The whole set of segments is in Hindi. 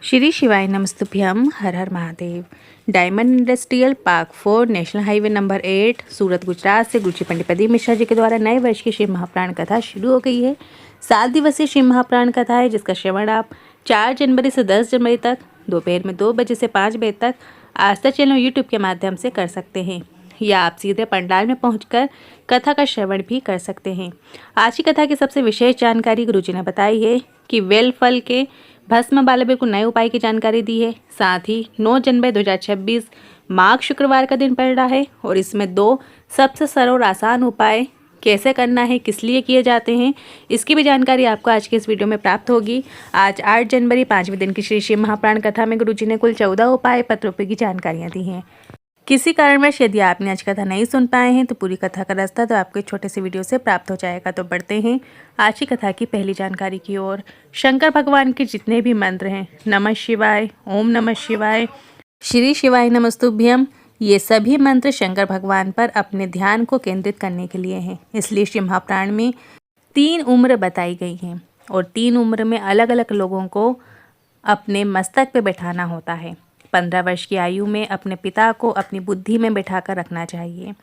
श्री शिवाय नमस्तुभ्यम। हर हर Mahadev. Diamond industrial park 4 national highway number 8 Surat Gujarat से गुरुजी पंडित प्रदीप मिश्रा जी के द्वारा नए वर्ष की शिव महाप्राण कथा शुरू हो गई है। 7 दिवसीय शिव महाप्राण कथा है जिसका श्रवण आप 4 जनवरी से 10 जनवरी तक दोपहर में 2 बजे से 5 बजे तक आस्था चैनल यूट्यूब के माध्यम से कर सकते हैं, या आप सीधे पंडाल में पहुंचकर कथा का श्रवण भी कर सकते हैं। आज की कथा की सबसे विशेष जानकारी गुरुजी ने बताई है कि वेल फल के भस्म वाले बिल्कुल नए उपाय की जानकारी दी है। साथ ही 9 जनवरी 2026 माघ शुक्रवार का दिन पड़ रहा है और इसमें 2 सबसे सरल और आसान उपाय कैसे करना है, किस लिए किए जाते हैं, इसकी भी जानकारी आपको आज के इस वीडियो में प्राप्त होगी। आज 8 जनवरी 5वें दिन की श्री शिव महाप्राण कथा में गुरुजी ने कुल 14 उपाय पत्रों की जानकारियाँ दी हैं। किसी कारणवश यदि आपने आज कथा नहीं सुन पाए हैं तो पूरी कथा का रास्ता तो आपको एक छोटे से वीडियो से प्राप्त हो जाएगा। तो बढ़ते हैं आज की कथा की पहली जानकारी की ओर। शंकर भगवान के जितने भी मंत्र हैं, नमः शिवाय, ओम नमः शिवाय, श्री शिवाय नमस्तुभ्यम, ये सभी मंत्र शंकर भगवान पर अपने ध्यान को केंद्रित करने के लिए हैं। इसलिए शिव महाप्राण में 3 उम्र बताई गई हैं और 3 उम्र में अलग अलग लोगों को अपने मस्तक पे बैठाना होता है। 15 वर्ष की आयु में अपने पिता को अपनी बुद्धि में बैठाकर रखना चाहिए,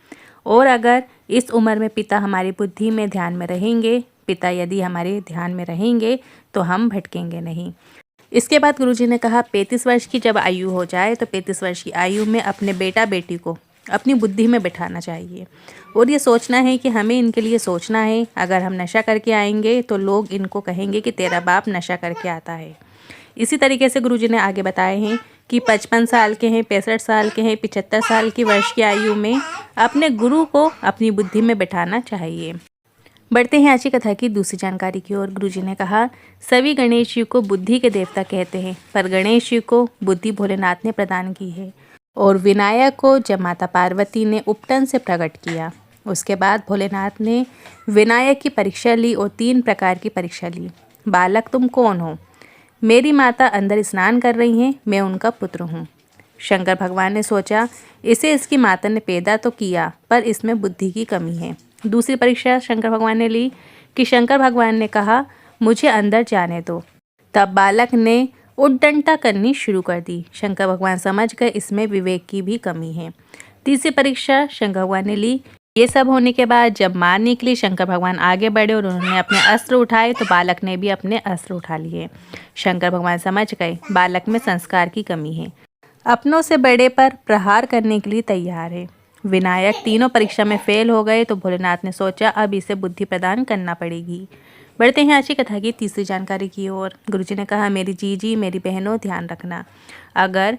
और अगर इस उम्र में पिता हमारी बुद्धि में ध्यान में रहेंगे, पिता यदि हमारे ध्यान में रहेंगे तो हम भटकेंगे नहीं। इसके बाद गुरुजी ने कहा 35 वर्ष की जब आयु हो जाए तो 35 वर्ष की आयु में अपने बेटा बेटी को अपनी बुद्धि में बैठाना चाहिए और ये सोचना है कि हमें इनके लिए सोचना है। अगर हम नशा करके आएंगे तो लोग इनको कहेंगे कि तेरा बाप नशा करके आता है। इसी तरीके से गुरुजी ने आगे बताए हैं कि 55 साल के हैं, 65 साल के हैं, 75 साल की वर्ष की आयु में अपने गुरु को अपनी बुद्धि में बैठाना चाहिए। बढ़ते हैं आज की कथा की दूसरी जानकारी की ओर। गुरुजी ने कहा सभी गणेश जी को बुद्धि के देवता कहते हैं, पर गणेश जी को बुद्धि भोलेनाथ ने प्रदान की है और विनायक को जब माता पार्वती ने उपटन से प्रकट किया, उसके बाद भोलेनाथ ने विनायक की परीक्षा ली और 3 प्रकार की परीक्षा ली। बालक तुम कौन हो? मेरी माता अंदर स्नान कर रही हैं, मैं उनका पुत्र हूँ। शंकर भगवान ने सोचा इसे इसकी माता ने पैदा तो किया पर इसमें बुद्धि की कमी है। दूसरी परीक्षा शंकर भगवान ने ली कि शंकर भगवान ने कहा मुझे अंदर जाने दो, तब बालक ने उद्दंडता करनी शुरू कर दी। शंकर भगवान समझ गए इसमें विवेक की भी कमी है। तीसरी परीक्षा शंकर भगवान ने ली। ये सब होने के बाद जब माँ निकली, शंकर भगवान आगे बढ़े और उन्होंने अपने अस्त्र उठाए तो बालक ने भी अपने अस्त्र उठा लिए। शंकर भगवान समझ गए बालक में संस्कार की कमी है, अपनों से बड़े पर प्रहार करने के लिए तैयार है। विनायक तीनों परीक्षा में फेल हो गए तो भोलेनाथ ने सोचा अब इसे बुद्धि प्रदान करना पड़ेगी। बढ़ते हैं आज की कथा की तीसरी जानकारी की ओर। गुरुजी ने कहा मेरी जीजी, मेरी बहनों, ध्यान रखना, अगर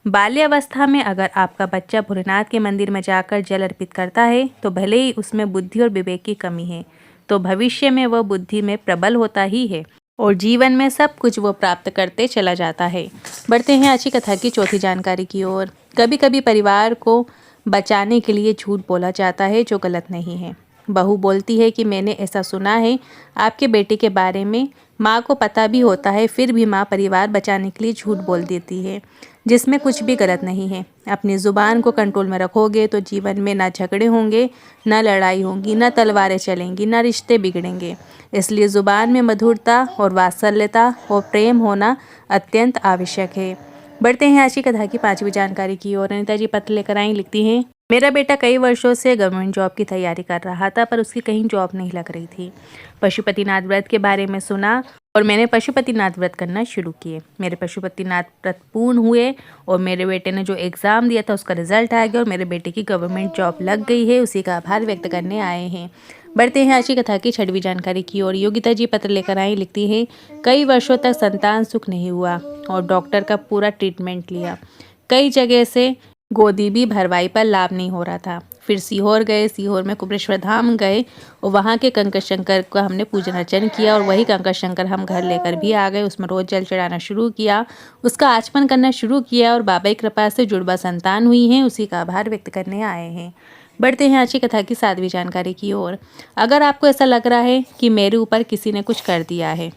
बाल्यावस्था में अगर आपका बच्चा भोलेनाथ के मंदिर में जाकर जल अर्पित करता है तो भले ही उसमें बुद्धि और विवेक की कमी है, तो भविष्य में वह बुद्धि में प्रबल होता ही है और जीवन में सब कुछ वो प्राप्त करते चला जाता है। बढ़ते हैं आज की कथा की चौथी जानकारी की ओर। कभी कभी परिवार को बचाने के लिए झूठ बोला जाता है जो गलत नहीं है। बहू बोलती है कि मैंने ऐसा सुना है आपके बेटे के बारे में, माँ को पता भी होता है फिर भी माँ परिवार बचाने के लिए झूठ बोल देती है, जिसमें कुछ भी गलत नहीं है। अपनी ज़ुबान को कंट्रोल में रखोगे तो जीवन में ना झगड़े होंगे, ना लड़ाई होंगी, ना तलवारें चलेंगी, ना रिश्ते बिगड़ेंगे। इसलिए ज़ुबान में मधुरता और वात्सल्यता और प्रेम होना अत्यंत आवश्यक है। बढ़ते हैं आज की कथा की 5वीं जानकारी की ओर। अनिता जी पत्र लेकर आई, लिखती हैं मेरा बेटा कई वर्षों से गवर्नमेंट जॉब की तैयारी कर रहा था पर उसकी कहीं जॉब नहीं लग रही थी। पशुपतिनाथ व्रत के बारे में सुना और मैंने पशुपतिनाथ व्रत करना शुरू किए। मेरे पशुपतिनाथ व्रत पूर्ण हुए और मेरे बेटे ने जो एग्ज़ाम दिया था उसका रिजल्ट आ गया और मेरे बेटे की गवर्नमेंट जॉब लग गई है। उसी का आभार व्यक्त करने आए हैं। बढ़ते हैं आज की कथा की 6वीं जानकारी की ओर। योगिता जी पत्र लेकर आई, लिखती हैं कई वर्षों तक संतान सुख नहीं हुआ और डॉक्टर का पूरा ट्रीटमेंट लिया, कई जगह से गोदी भी भरवाई पर लाभ नहीं हो रहा था। फिर सीहोर गए, सीहोर में कुबेरेश्वर धाम गए और वहाँ के कंकर शंकर का हमने पूजन अर्चन किया और वही कंकर शंकर हम घर लेकर भी आ गए। उसमें रोज़ जल चढ़ाना शुरू किया, उसका आचमन करना शुरू किया और बाबा की कृपा से जुड़वा संतान हुई हैं, उसी का आभार व्यक्त करने आए हैं। बढ़ते हैं आज की कथा की 7वीं जानकारी की ओर। अगर आपको ऐसा लग रहा है कि मेरे ऊपर किसी ने कुछ कर दिया है,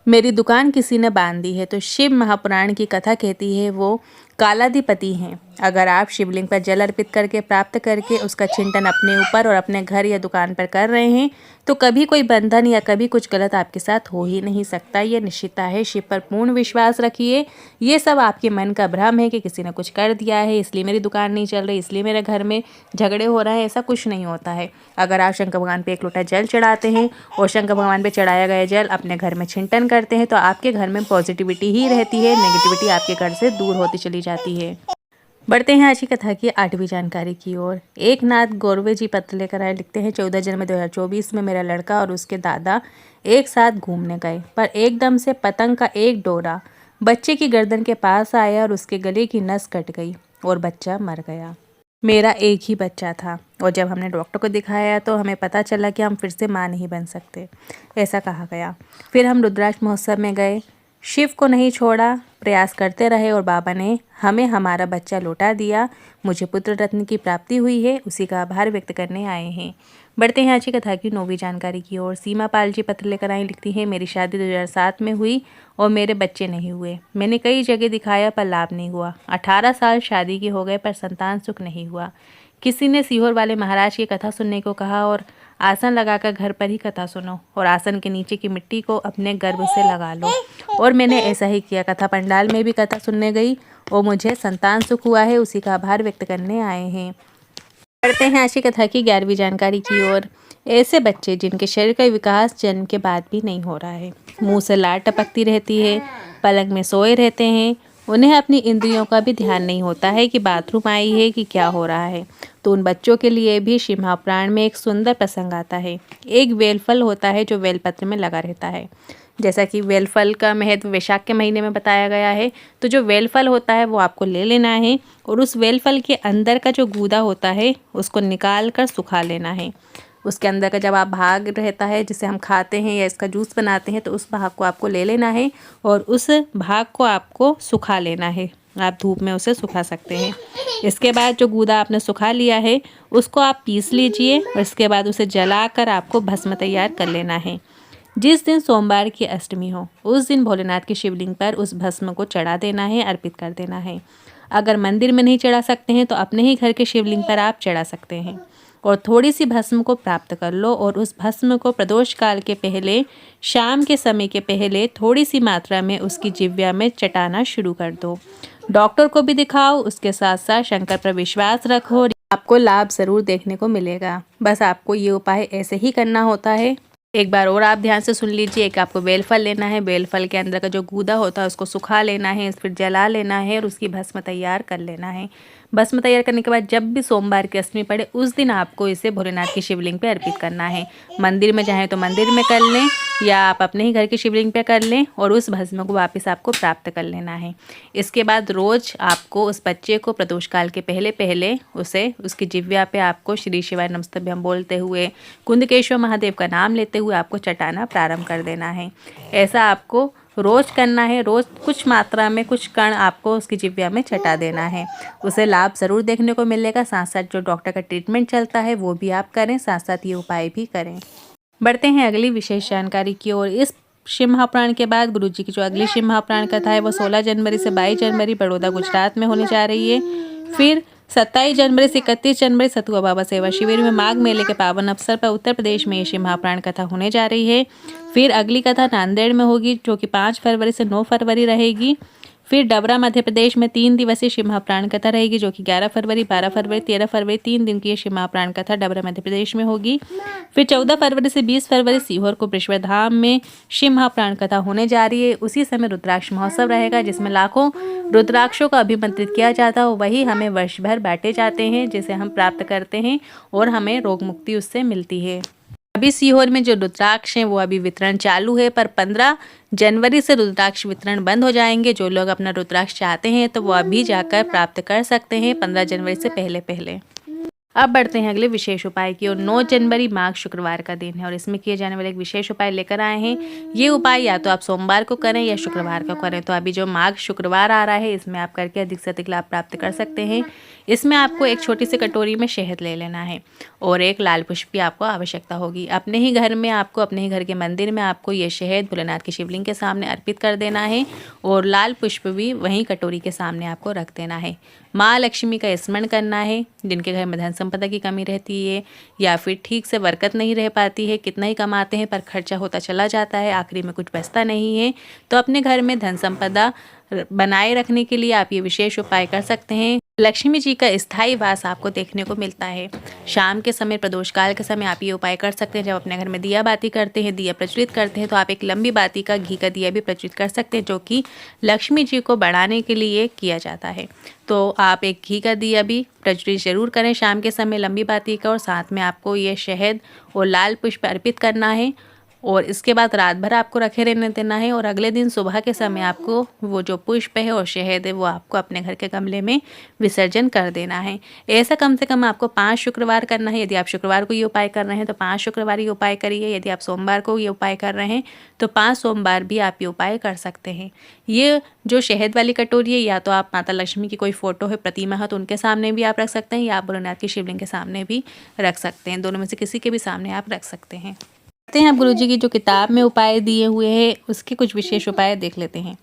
मेरी दुकान किसी ने बांध दी है, तो शिव महापुराण की कथा कहती है वो कालाधिपति हैं अगर आप शिवलिंग पर जल अर्पित करके प्राप्त करके उसका चिंतन अपने ऊपर और अपने घर या दुकान पर कर रहे हैं तो कभी कोई बंधन या कभी कुछ गलत आपके साथ हो ही नहीं सकता। ये निश्चितता है। शिव पर पूर्ण विश्वास रखिए। ये सब आपके मन का भ्रम है कि किसी ने कुछ कर दिया है इसलिए मेरी दुकान नहीं चल रही, इसलिए मेरे घर में झगड़े हो रहे हैं। ऐसा कुछ नहीं होता है। अगर आप शंकर भगवान पे एक लोटा जल चढ़ाते हैं और शंकर भगवान पे चढ़ाया गया जल अपने घर में चिंतन करते हैं तो आपके घर में पॉजिटिविटी ही रहती है, नेगेटिविटी आपके घर से दूर होती चली जाती है। बढ़ते हैं आज की कथा की 8वीं जानकारी की ओर। एक नाथ गोरवे जी पत्र लेकर आए। लिखते हैं 14 जनवरी 2024 में मेरा लड़का और उसके दादा एक साथ घूमने गए, पर एकदम से पतंग का एक डोरा बच्चे की गर्दन के पास आया और उसके गले की नस कट गई और बच्चा मर गया। मेरा एक ही बच्चा था और जब हमने डॉक्टर को दिखाया तो हमें पता चला कि हम फिर से माँ नहीं बन सकते, ऐसा कहा गया। फिर हम रुद्राक्ष महोत्सव में गए, शिव को नहीं छोड़ा, प्रयास करते रहे और बाबा ने हमें हमारा बच्चा लौटा दिया। मुझे पुत्र रत्न की प्राप्ति हुई है, उसी का आभार व्यक्त करने आए हैं। बढ़ते हैं आज की कथा की 9वीं जानकारी की ओर। सीमा पाल जी पत्र लेकर आई। लिखती है मेरी शादी 2007 में हुई और मेरे बच्चे नहीं हुए। मैंने कई जगह दिखाया पर लाभ नहीं हुआ। 18 साल शादी के हो गए पर संतान सुख नहीं हुआ। किसी ने सीहोर वाले महाराज की कथा सुनने को कहा और आसन लगाकर घर पर ही कथा सुनो और आसन के नीचे की मिट्टी को अपने गर्भ से लगा लो। और मैंने ऐसा ही किया। कथा पंडाल में भी कथा सुनने गई और मुझे संतान सुख हुआ है, उसी का आभार व्यक्त करने आए हैं। पढ़ते हैं आज की कथा की 11वीं जानकारी की ओर। ऐसे बच्चे जिनके शरीर का विकास जन्म के बाद भी नहीं हो रहा है, मुंह से लार टपकती रहती है, पलंग में सोए रहते हैं, उन्हें अपनी इंद्रियों का भी ध्यान नहीं होता है कि बाथरूम आई है कि क्या हो रहा है, तो उन बच्चों के लिए भी शिव महापुराण में एक सुंदर प्रसंग आता है। एक वेलफल होता है जो बेलपत्र में लगा रहता है। जैसा कि वेलफल का महत्व वैशाख के महीने में बताया गया है, तो जो वेलफल होता है वो आपको ले लेना है और उस वेलफल के अंदर का जो गूदा होता है उसको निकाल कर सुखा लेना है। उसके अंदर का जब आप भाग रहता है जिसे हम खाते हैं या इसका जूस बनाते हैं तो उस भाग को आपको ले लेना है और उस भाग को आपको सुखा लेना है। आप धूप में उसे सुखा सकते हैं। इसके बाद जो गूदा आपने सुखा लिया है उसको आप पीस लीजिए और इसके बाद उसे जलाकर आपको भस्म तैयार कर लेना है। जिस दिन सोमवार की अष्टमी हो उस दिन भोलेनाथ के शिवलिंग पर उस भस्म को चढ़ा देना है, अर्पित कर देना है। अगर मंदिर में नहीं चढ़ा सकते हैं तो अपने ही घर के शिवलिंग पर आप चढ़ा सकते हैं और थोड़ी सी भस्म को प्राप्त कर लो और उस भस्म को प्रदोष काल के पहले, शाम के समय के पहले थोड़ी सी मात्रा में उसकी जिह्वा में चटाना शुरू कर दो। डॉक्टर को भी दिखाओ, उसके साथ साथ शंकर पर विश्वास रखो, आपको लाभ ज़रूर देखने को मिलेगा। बस आपको ये उपाय ऐसे ही करना होता है। एक बार और आप ध्यान से सुन लीजिए कि आपको बेलफल लेना है, बेलफल के अंदर का जो गूदा होता है उसको सुखा लेना है, फिर जला लेना है और उसकी भस्म तैयार कर लेना है। भस्म तैयार करने के बाद जब भी सोमवार की अष्टमी पड़े उस दिन आपको इसे भोलेनाथ की शिवलिंग पे अर्पित करना है। मंदिर में चाहें तो मंदिर में कर लें या आप अपने ही घर की शिवलिंग पे कर लें और उस भस्म को वापस आपको प्राप्त कर लेना है। इसके बाद रोज़ आपको उस बच्चे को प्रदोष काल के पहले पहले उसे उसकी जिह्वा पे आपको श्री शिवाय नमस्तभ्यम बोलते हुए, कुंदकेश्वर महादेव का नाम लेते हुए आपको चटाना प्रारंभ कर देना है। ऐसा आपको रोज़ करना है। रोज़ कुछ मात्रा में कुछ कण आपको उसकी जिह्वा में चटा देना है। उसे लाभ ज़रूर देखने को मिलेगा। साथ साथ जो डॉक्टर का ट्रीटमेंट चलता है वो भी आप करें, साथ साथ ये उपाय भी करें। बढ़ते हैं अगली विशेष जानकारी की ओर। इस शिव महापुराण के बाद गुरुजी की जो अगली शिव महापुराण कथा है वो 16 जनवरी से 22 जनवरी बड़ौदा गुजरात में होने जा रही है। फिर 27 जनवरी से 31 जनवरी सतुआ बाबा सेवा शिविर में माघ मेले के पावन अवसर पर उत्तर प्रदेश में ये शिव महापुराण कथा होने जा रही है। फिर अगली कथा नांदेड़ में होगी जो कि 5 फरवरी से 9 फरवरी रहेगी। फिर डबरा मध्य प्रदेश में 3 दिवसीय शिव महापुराण कथा रहेगी जो कि 11 फरवरी, 12 फरवरी, 13 फरवरी 3 दिन की ये शिव महापुराण कथा डबरा मध्य प्रदेश में होगी। फिर 14 फरवरी से 20 फरवरी सीहोर को बृहस्पति धाम में शिव महापुराण कथा होने जा रही है। उसी समय रुद्राक्ष महोत्सव रहेगा जिसमें लाखों रुद्राक्षों का अभिमंत्रित किया जाता है। वही हमें वर्ष भर बांटे जाते हैं जिसे हम प्राप्त करते हैं और हमें रोग मुक्ति उससे मिलती है। अभी सीहोर में जो रुद्राक्ष हैं वो अभी वितरण चालू है, पर 15 जनवरी से रुद्राक्ष वितरण बंद हो जाएंगे। जो लोग अपना रुद्राक्ष चाहते हैं तो वो अभी जाकर प्राप्त कर सकते हैं 15 जनवरी से पहले पहले। अब बढ़ते हैं अगले विशेष उपाय की ओर। 9 जनवरी माघ शुक्रवार का दिन है और इसमें किए जाने वाले एक विशेष उपाय लेकर आए हैं। ये उपाय या तो आप सोमवार को करें या शुक्रवार को करें। तो अभी जो माघ शुक्रवार आ रहा है इसमें आप करके अधिक से अधिक लाभ प्राप्त कर सकते हैं। इसमें आपको एक छोटी सी कटोरी में शहद ले लेना है और एक लाल पुष्प की आपको आवश्यकता होगी। अपने ही घर में आपको, अपने ही घर के मंदिर में आपको ये शहद भोलेनाथ के शिवलिंग के सामने अर्पित कर देना है और लाल पुष्प भी वहीं कटोरी के सामने आपको रख देना है। माँ लक्ष्मी का स्मरण करना है। जिनके घर में धन संपदा की कमी रहती है या फिर ठीक से बरकत नहीं रह पाती है, कितना ही कमाते हैं पर खर्चा होता चला जाता है, आखिरी में कुछ बचता नहीं है, तो अपने घर में धन संपदा बनाए रखने के लिए आप ये विशेष उपाय कर सकते हैं। लक्ष्मी जी का स्थायी वास आपको देखने को मिलता है। शाम के समय, प्रदोष काल के समय आप ये उपाय कर सकते हैं। जब अपने घर में दिया बाती करते हैं, दिया प्रज्वलित करते हैं, तो आप एक लंबी बाती का घी का दिया भी प्रज्वलित कर सकते हैं, जो कि लक्ष्मी जी को बढ़ाने के लिए किया जाता है। तो आप एक घी का दिया भी प्रज्वलित जरूर करें शाम के समय, लंबी बाती का, और साथ में आपको ये शहद और लाल पुष्प अर्पित करना है। और इसके बाद रात भर आपको रखे रहने देना है और अगले दिन सुबह के समय आपको वो जो पुष्प है और शहद है वो आपको अपने घर के गमले में विसर्जन कर देना है। ऐसा कम से कम आपको 5 शुक्रवार करना है। यदि आप शुक्रवार को ये उपाय कर रहे हैं तो 5 शुक्रवार ये उपाय करिए। यदि आप सोमवार को ये उपाय कर रहे हैं तो 5 सोमवार भी आप ये उपाय कर सकते हैं। ये जो शहद वाली कटोरी है, या तो आप माता लक्ष्मी की कोई फोटो है, प्रतिमा है, तो उनके सामने भी आप रख सकते हैं, या आप भोलेनाथ की शिवलिंग के सामने भी रख सकते हैं। दोनों में से किसी के भी सामने आप रख सकते हैं। आप गुरुजी की जो किताब में उपाय दिए हुए हैं उसके कुछ विशेष उपाय देख लेते हैं।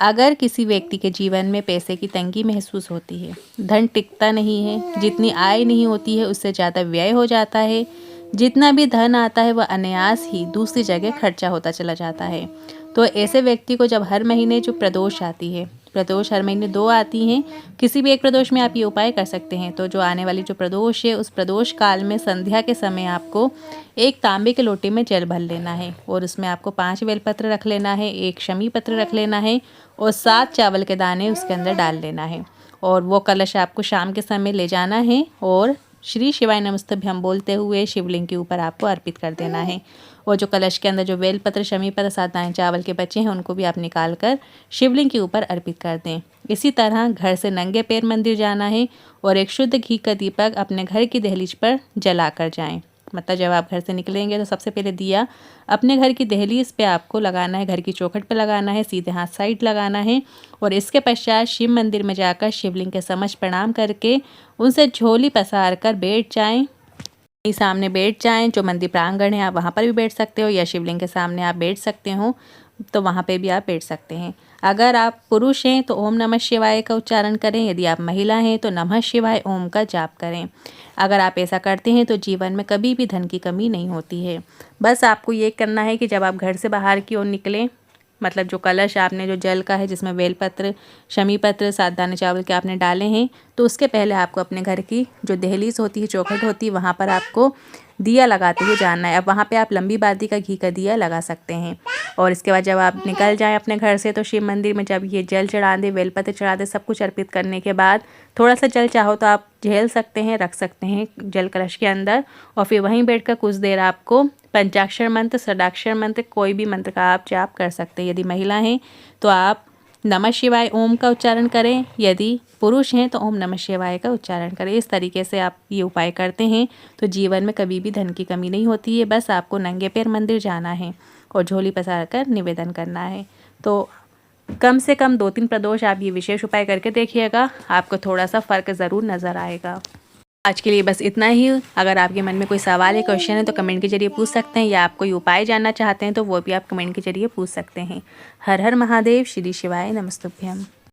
अगर किसी व्यक्ति के जीवन में पैसे की तंगी महसूस होती है, धन टिकता नहीं है, जितनी आय नहीं होती है उससे ज़्यादा व्यय हो जाता है, जितना भी धन आता है वह अनायास ही दूसरी जगह खर्चा होता चला जाता है, तो ऐसे व्यक्ति को जब हर महीने जो प्रदोष आती है, प्रदोष हर महीने 2 आती हैं, किसी भी एक प्रदोष में आप ये उपाय कर सकते हैं। तो जो आने वाली जो प्रदोष है उस प्रदोष काल में संध्या के समय आपको एक तांबे के लोटे में जल भर लेना है और उसमें आपको 5 बेलपत्र रख लेना है, 1 शमी पत्र रख लेना है और 7 चावल के दाने उसके अंदर डाल लेना है। और वो कलश आपको शाम के समय ले जाना है और श्री शिवाय नमस्तुभ्यं बोलते हुए शिवलिंग के ऊपर आपको अर्पित कर देना है। और जो कलश के अंदर जो बेलपत्र, शमी पत्र, 7 दाने चावल के बचे हैं उनको भी आप निकाल कर शिवलिंग के ऊपर अर्पित कर दें। इसी तरह घर से नंगे पैर मंदिर जाना है और एक शुद्ध घी का दीपक अपने घर की दहलीज पर जला कर जाएं। मतलब जब आप घर से निकलेंगे तो सबसे पहले दिया अपने घर की दहलीज पे आपको लगाना है, घर की चौखट पे लगाना है, सीधे हाथ साइड लगाना है और इसके पश्चात शिव मंदिर में जाकर शिवलिंग के समक्ष प्रणाम करके उनसे झोली पसार कर बैठ जाएं। सामने बैठ जाएं। जो मंदिर प्रांगण है आप वहाँ पर भी बैठ सकते हो, या शिवलिंग के सामने आप बैठ सकते हो तो वहाँ पे भी आप बैठ सकते हैं। अगर आप पुरुष हैं तो ओम नमः शिवाय का उच्चारण करें, यदि आप महिला हैं तो नमः शिवाय ओम का जाप करें। अगर आप ऐसा करते हैं तो जीवन में कभी भी धन की कमी नहीं होती है। बस आपको ये करना है कि जब आप घर से बाहर की ओर निकलें, मतलब जो कलश आपने जो जल का है जिसमें बेलपत्र, शमी पत्र, 7 दाने चावल के आपने डाले हैं, तो उसके पहले आपको अपने घर की जो दहलीज होती है, चौखट होती है, वहाँ पर आपको दिया लगाते हुए जाना है। अब वहाँ पे आप लंबी बाती का घी का दिया लगा सकते हैं। और इसके बाद जब आप निकल जाएं अपने घर से तो शिव मंदिर में जब ये जल चढ़ा दें, बेलपत्र चढ़ा दें, सब कुछ अर्पित करने के बाद थोड़ा सा जल चाहो तो आप झेल सकते हैं, रख सकते हैं जल कलश के अंदर, और फिर वहीं बैठकर कुछ देर आपको पंचाक्षर मंत्र, षडाक्षर मंत्र, कोई भी मंत्र का आप जाप कर सकते हैं। यदि महिला हैं तो आप नमः शिवाय ओम का उच्चारण करें, यदि पुरुष हैं तो ओम नमः शिवाय का उच्चारण करें। इस तरीके से आप ये उपाय करते हैं तो जीवन में कभी भी धन की कमी नहीं होती है। बस आपको नंगे पैर मंदिर जाना है और झोली पसार कर निवेदन करना है। तो कम से कम 2-3 प्रदोष आप ये विशेष उपाय करके देखिएगा, आपको थोड़ा सा फ़र्क ज़रूर नज़र आएगा। आज के लिए बस इतना ही। अगर आपके मन में कोई सवाल है, क्वेश्चन है तो कमेंट के जरिए पूछ सकते हैं, या आप कोई उपाय जानना चाहते हैं तो वो भी आप कमेंट के जरिए पूछ सकते हैं। हर हर महादेव, श्री शिवाय नमस्तुभ्यम।